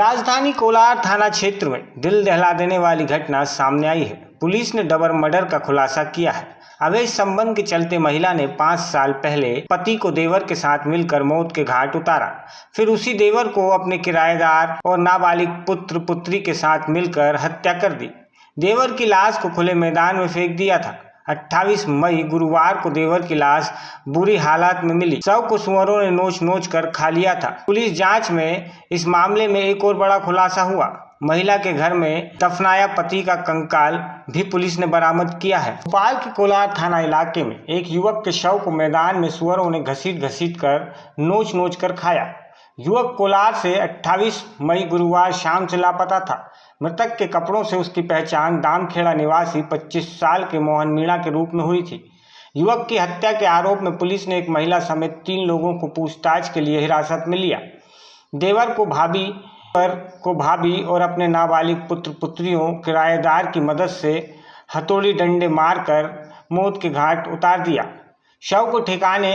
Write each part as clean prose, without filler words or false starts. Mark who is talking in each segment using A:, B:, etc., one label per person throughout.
A: राजधानी कोलार थाना क्षेत्र में दिल दहला देने वाली घटना सामने आई है। पुलिस ने डबल मर्डर का खुलासा किया है। अवैध संबंध के चलते महिला ने 5 साल पहले पति को देवर के साथ मिलकर मौत के घाट उतारा। फिर उसी देवर को अपने किराएदार और नाबालिग पुत्र पुत्री के साथ मिलकर हत्या कर दी। देवर की लाश को खुले मैदान में फेंक दिया था। 28 मई गुरुवार को देवर की लाश बुरी हालत में मिली। शव को सुअरों ने नोच नोच कर खा लिया था। पुलिस जांच में इस मामले में एक और बड़ा खुलासा हुआ। महिला के घर में दफनाया पति का कंकाल भी पुलिस ने बरामद किया है। भोपाल के कोलार थाना इलाके में एक युवक के शव को मैदान में सुअरों ने घसीट घसीट कर नोच नोच कर खाया। युवक कोलार से 28 मई गुरुवार शाम से लापता था। मृतक के कपड़ों से उसकी पहचान दामखेड़ा निवासी 25 साल के मोहन मीणा के रूप में हुई थी। युवक की हत्या के आरोप में पुलिस ने एक महिला समेत 3 लोगों को पूछताछ के लिए हिरासत में लिया। देवर को भाभी और अपने नाबालिग पुत्र पुत्रियों किराएदार की मदद से हथौड़ी डंडे मारकर मौत के घाट उतार दिया। शव को ठिकाने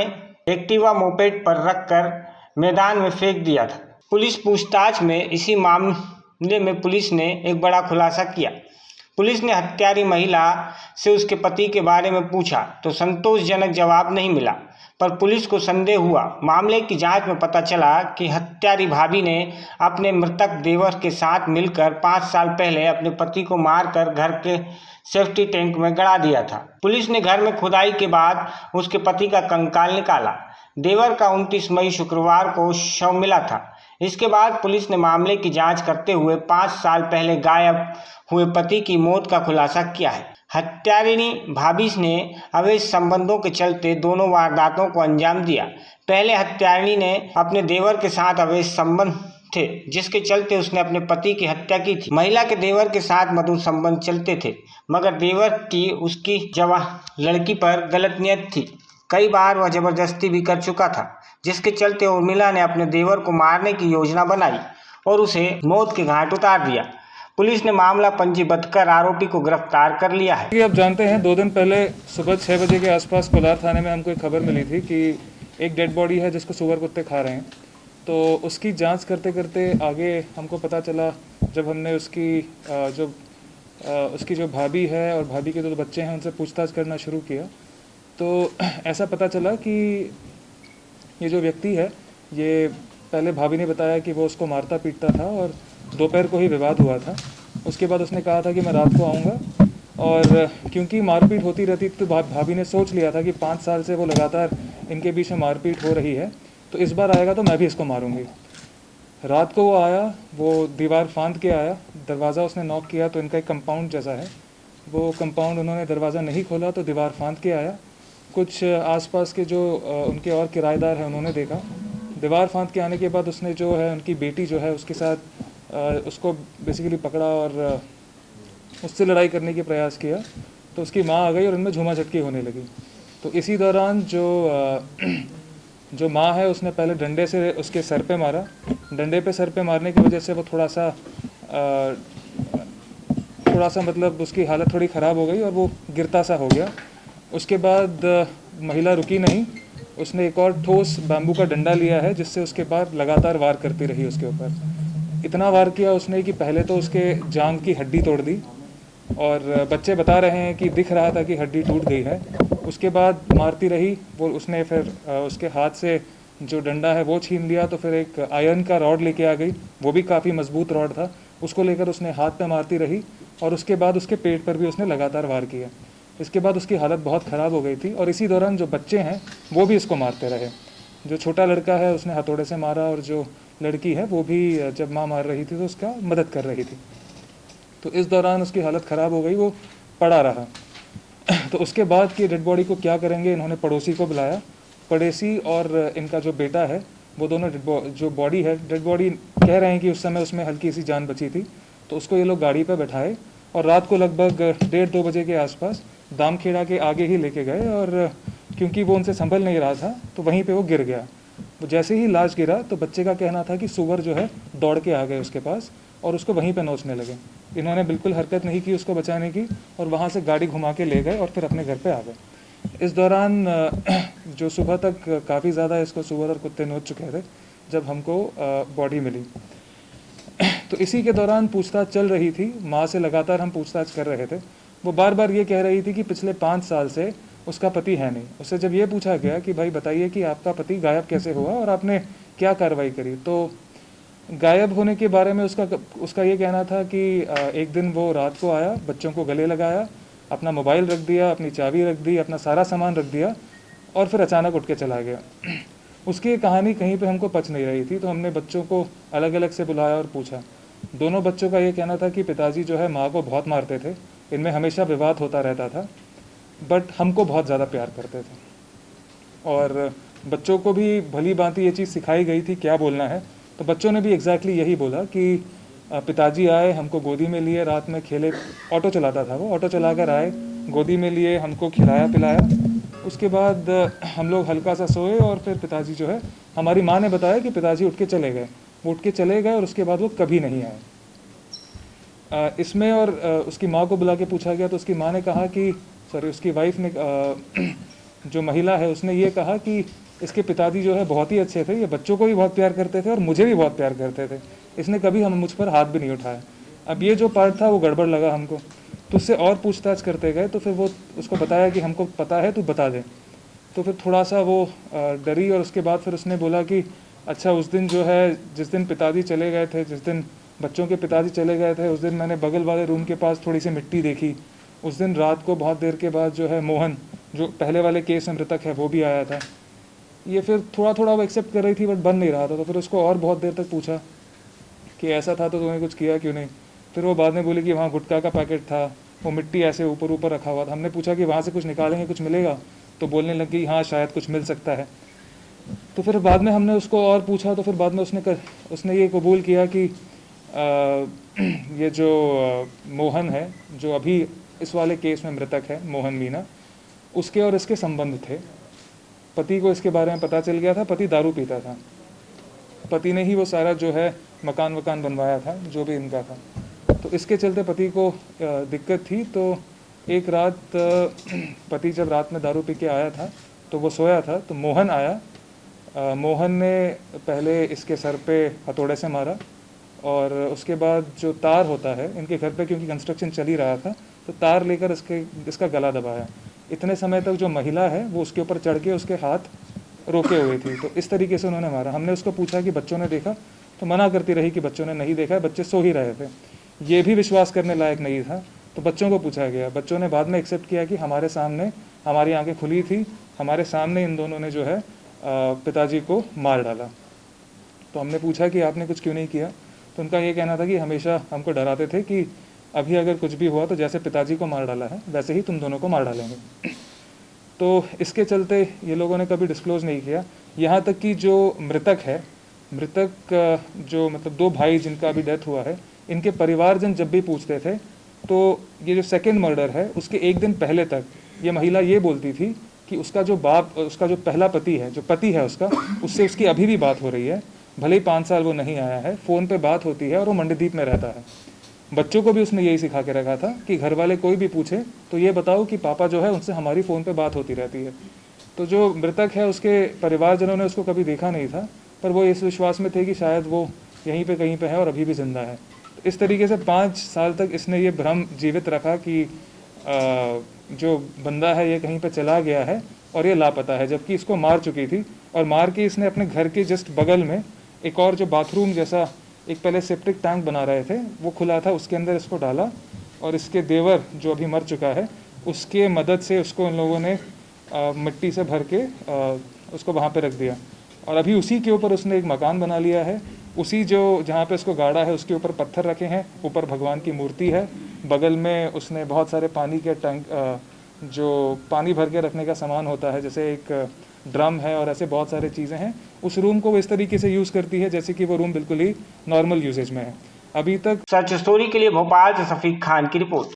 A: एक्टिवा मोपेड पर रखकर मैदान में फेंक दिया था। पुलिस पूछताछ में इसी मामले में पुलिस ने एक बड़ा खुलासा किया। पुलिस ने हत्यारी महिला से उसके पति के बारे में पूछा तो संतोषजनक जवाब नहीं मिला, पर पुलिस को संदेह हुआ। मामले की जांच में पता चला कि हत्यारी भाभी ने अपने मृतक देवर के साथ मिलकर 5 साल पहले अपने पति को मारकर घर के सेफ्टी टैंक में गड़ा दिया था। पुलिस ने घर में खुदाई के बाद उसके पति का कंकाल निकाला। देवर का 29 मई शुक्रवार को शव मिला था। इसके बाद पुलिस ने मामले की जांच करते हुए 5 साल पहले गायब हुए पति की मौत का खुलासा किया है। हत्यारिणी भाभी ने अवैध संबंधों के चलते दोनों वारदातों को अंजाम दिया। पहले हत्यारिणी ने अपने देवर के साथ अवैध संबंध थे, जिसके चलते उसने अपने पति की हत्या की थी। महिला के देवर के साथ मधुर संबंध चलते थे, मगर देवर की उसकी जवान लड़की पर गलत नियत थी। कई बार वह जबरदस्ती भी कर चुका था, जिसके चलते उर्मिला ने अपने देवर को मारने की योजना बनाई और उसे मौत के घाट उतार दिया। पुलिस ने मामला पंजीबद्ध कर आरोपी को गिरफ्तार कर लिया है।
B: आप जानते हैं 2 दिन पहले सुबह 6 बजे के आसपास कोलार थाने में हमको एक खबर मिली थी कि एक डेड बॉडी है जिसको सुअर कुत्ते खा रहे हैं। तो उसकी जांच करते करते आगे हमको पता चला, जब हमने उसकी जो भाभी है और भाभी के 2 बच्चे हैं उनसे पूछताछ करना शुरू किया, तो ऐसा पता चला कि ये जो व्यक्ति है, ये पहले भाभी ने बताया कि वो उसको मारता पीटता था और दोपहर को ही विवाद हुआ था। उसके बाद उसने कहा था कि मैं रात को आऊँगा, और क्योंकि मारपीट होती रहती थी तो भाभी ने सोच लिया था कि 5 साल से वो लगातार इनके बीच में मारपीट हो रही है, तो इस बार आएगा तो मैं भी इसको मारूंगी। रात को वो आया, वो दीवार फांद के आया, दरवाज़ा उसने नॉक किया तो इनका एक कंपाउंड जैसा है, वो कंपाउंड उन्होंने दरवाज़ा नहीं खोला तो दीवार फांद के आया। कुछ आसपास के जो उनके और किराएदार हैं उन्होंने देखा। दीवार फांद के आने के बाद उसने जो है उनकी बेटी जो है उसके साथ उसको बेसिकली पकड़ा और उससे लड़ाई करने की प्रयास किया, तो उसकी माँ आ गई और उनमें झूमा झटकी होने लगी। तो इसी दौरान जो माँ है उसने पहले डंडे से उसके सर पे मारा। डंडे पे सर पे मारने की वजह से वो थोड़ा सा मतलब उसकी हालत थोड़ी ख़राब हो गई और वो गिरता सा हो गया। उसके बाद महिला रुकी नहीं, उसने एक और ठोस बैम्बू का डंडा लिया है, जिससे उसके बाद लगातार वार करती रही उसके ऊपर। इतना वार किया उसने कि पहले तो उसके जांघ की हड्डी तोड़ दी, और बच्चे बता रहे हैं कि दिख रहा था कि हड्डी टूट गई है। उसके बाद मारती रही वो, उसने फिर उसके हाथ से जो डंडा है वो छीन लिया, तो फिर एक आयरन का रॉड लेके आ गई, वो भी काफ़ी मजबूत रॉड था, उसको लेकर उसने हाथ पे मारती रही, और उसके बाद उसके पेट पर भी उसने लगातार वार किया। इसके बाद उसकी हालत बहुत ख़राब हो गई थी, और इसी दौरान जो बच्चे हैं वो भी इसको मारते रहे। जो छोटा लड़का है उसने हथौड़े से मारा, और जो लड़की है वो भी जब माँ मार रही थी तो उसका मदद कर रही थी। तो इस दौरान उसकी हालत ख़राब हो गई, वो पड़ा रहा। तो उसके बाद की डेड बॉडी को क्या करेंगे, इन्होंने पड़ोसी को बुलाया। पड़ोसी और इनका जो बेटा है वो दोनों जो बॉडी है, डेड बॉडी कह रहे हैं कि उस समय उसमें हल्की सी जान बची थी, तो उसको ये लोग गाड़ी पर बैठाए और रात को लगभग 1:30-2 बजे के आसपास दामखेड़ा के आगे ही लेके गए, और क्योंकि वो उनसे संभल नहीं रहा था तो वहीं पे वो गिर गया। वो जैसे ही लाश गिरा तो बच्चे का कहना था कि सुअर जो है दौड़ के आ गए उसके पास और उसको वहीं पे नोचने लगे। इन्होंने बिल्कुल हरकत नहीं की उसको बचाने की, और वहाँ से गाड़ी घुमा के ले गए और फिर अपने घर पे आ गए। इस दौरान जो सुबह तक काफ़ी ज़्यादा इसको सुअर और कुत्ते नोच चुके थे, जब हमको बॉडी मिली तो इसी के दौरान पूछताछ चल रही थी, माँ से लगातार हम पूछताछ कर रहे थे। वो बार बार ये कह रही थी कि पिछले 5 साल से उसका पति है नहीं। उससे जब ये पूछा गया कि भाई बताइए कि आपका पति गायब कैसे हुआ और आपने क्या कार्रवाई करी, तो गायब होने के बारे में उसका ये कहना था कि एक दिन वो रात को आया, बच्चों को गले लगाया, अपना मोबाइल रख दिया, अपनी चाबी रख दी, अपना सारा सामान रख दिया और फिर अचानक उठ के चला गया। उसकी कहानी कहीं पे हमको पच नहीं रही थी, तो हमने बच्चों को अलग अलग से बुलाया और पूछा। दोनों बच्चों का ये कहना था कि पिताजी जो है माँ को बहुत मारते थे, इनमें हमेशा विवाद होता रहता था, बट हमको बहुत ज़्यादा प्यार करते थे। और बच्चों को भी भली भांति ये चीज़ सिखाई गई थी क्या बोलना है, तो बच्चों ने भी एग्जैक्टली यही बोला कि पिताजी आए, हमको गोदी में लिए, रात में खेले, ऑटो चलाता था वो, ऑटो चलाकर आए, गोदी में लिए, हमको खिलाया पिलाया। उसके बाद हम लोग हल्का सा सोए और फिर पिताजी जो है, हमारी माँ ने बताया कि पिताजी उठ के चले गए। वो उठ के चले गए और उसके बाद वो कभी नहीं आए। इसमें और उसकी माँ को बुला के पूछा गया तो उसकी माँ ने कहा कि उसकी वाइफ ने जो महिला है उसने ये कहा कि इसके पिताजी जो है बहुत ही अच्छे थे, ये बच्चों को भी बहुत प्यार करते थे और मुझे भी बहुत प्यार करते थे, इसने कभी हम मुझ पर हाथ भी नहीं उठाया। अब ये जो पार्ट था वो गड़बड़ लगा हमको, तो उससे और पूछताछ करते गए तो फिर वो उसको बताया कि हमको पता है, तू बता दे। तो फिर थोड़ा सा वो डरी और उसके बाद फिर उसने बोला कि अच्छा उस दिन जो है, जिस दिन पिताजी चले गए थे, जिस दिन बच्चों के पिताजी चले गए थे, उस दिन मैंने बगल वाले रूम के पास थोड़ी सी मिट्टी देखी। उस दिन रात को बहुत देर के बाद जो है मोहन, जो पहले वाले केस में मृतक है, वो भी आया था। ये फिर थोड़ा थोड़ा वो एक्सेप्ट कर रही थी बट बन नहीं रहा था। तो फिर उसको और बहुत देर तक पूछा कि ऐसा था तो तुम्हें कुछ किया क्यों नहीं। फिर वो बाद में बोली कि वहाँ गुटखा का पैकेट था, वो मिट्टी ऐसे ऊपर ऊपर रखा हुआ था। हमने पूछा कि वहाँ से कुछ निकालेंगे, कुछ मिलेगा, तो बोलने लगी हाँ शायद कुछ मिल सकता है। तो फिर बाद में हमने उसको और पूछा तो फिर बाद में उसने ये कबूल किया कि ये जो मोहन है, जो अभी इस वाले केस में मृतक है, मोहन मीना, उसके और इसके संबंध थे। पति को इसके बारे में पता चल गया था, पति दारू पीता था, पति ने ही वो सारा जो है मकान वकान बनवाया था जो भी इनका था। तो इसके चलते पति को दिक्कत थी। तो एक रात पति जब रात में दारू पी के आया था तो वो सोया था, तो मोहन आया। मोहन ने पहले इसके सर पे हथौड़े से मारा और उसके बाद जो तार होता है इनके घर पे, क्योंकि कंस्ट्रक्शन चल ही रहा था, तो तार लेकर इसका गला दबाया। इतने समय तक जो महिला है वो उसके ऊपर चढ़ के उसके हाथ रोके हुए थी। तो इस तरीके से उन्होंने मारा। हमने उसको पूछा कि बच्चों ने देखा, तो मना करती रही कि बच्चों ने नहीं देखा, बच्चे सो ही रहे थे। ये भी विश्वास करने लायक नहीं था। तो बच्चों को पूछा गया, बच्चों ने बाद में एक्सेप्ट किया कि हमारे सामने, हमारी आंखें खुली थी, हमारे सामने इन दोनों ने जो है पिताजी को मार डाला। तो हमने पूछा कि आपने कुछ क्यों नहीं किया, तो उनका ये कहना था कि हमेशा हमको डराते थे कि अभी अगर कुछ भी हुआ तो जैसे पिताजी को मार डाला है वैसे ही तुम दोनों को मार डालेंगे। तो इसके चलते ये लोगों ने कभी डिस्क्लोज़ नहीं किया। यहाँ तक कि जो मृतक है, मृतक जो मतलब 2 भाई जिनका अभी डेथ हुआ है, इनके परिवारजन जब भी पूछते थे तो ये जो सेकेंड मर्डर है उसके एक दिन पहले तक ये महिला ये बोलती थी कि उसका जो पहला पति है, जो पति है उसका, उससे उसकी अभी भी बात हो रही है। भले ही 5 साल वो नहीं आया है, फ़ोन पे बात होती है और वो मंडीदीप में रहता है। बच्चों को भी उसने यही सिखा के रखा था कि घर वाले कोई भी पूछे तो ये बताओ कि पापा जो है उनसे हमारी फ़ोन पे बात होती रहती है। तो जो मृतक है उसके परिवारजनों ने उसको कभी देखा नहीं था, पर वो इस विश्वास में थे कि शायद वो यहीं पे कहीं पे है और अभी भी ज़िंदा है। तो इस तरीके से 5 साल तक इसने ये भ्रम जीवित रखा कि जो बंदा है ये कहीं पे चला गया है और ये लापता है, जबकि इसको मार चुकी थी। और मार के इसने अपने घर के जस्ट बगल में एक और जो बाथरूम जैसा एक पहले सेप्टिक टैंक बना रहे थे वो खुला था, उसके अंदर इसको डाला और इसके देवर जो अभी मर चुका है उसके मदद से उसको इन लोगों ने मिट्टी से भर के उसको वहाँ पे रख दिया। और अभी उसी के ऊपर उसने एक मकान बना लिया है। उसी जो जहाँ पे उसको गाड़ा है उसके ऊपर पत्थर रखे हैं, ऊपर भगवान की मूर्ति है, बगल में उसने बहुत सारे पानी के टैंक, जो पानी भर के रखने का सामान होता है, जैसे एक ड्रम है और ऐसे बहुत सारे चीज़ें हैं। उस रूम को वो इस तरीके से यूज़ करती है जैसे कि वो रूम बिल्कुल ही नॉर्मल यूजेज में है। अभी तक
A: सच स्टोरी के लिए भोपाल से शफीक खान की रिपोर्ट।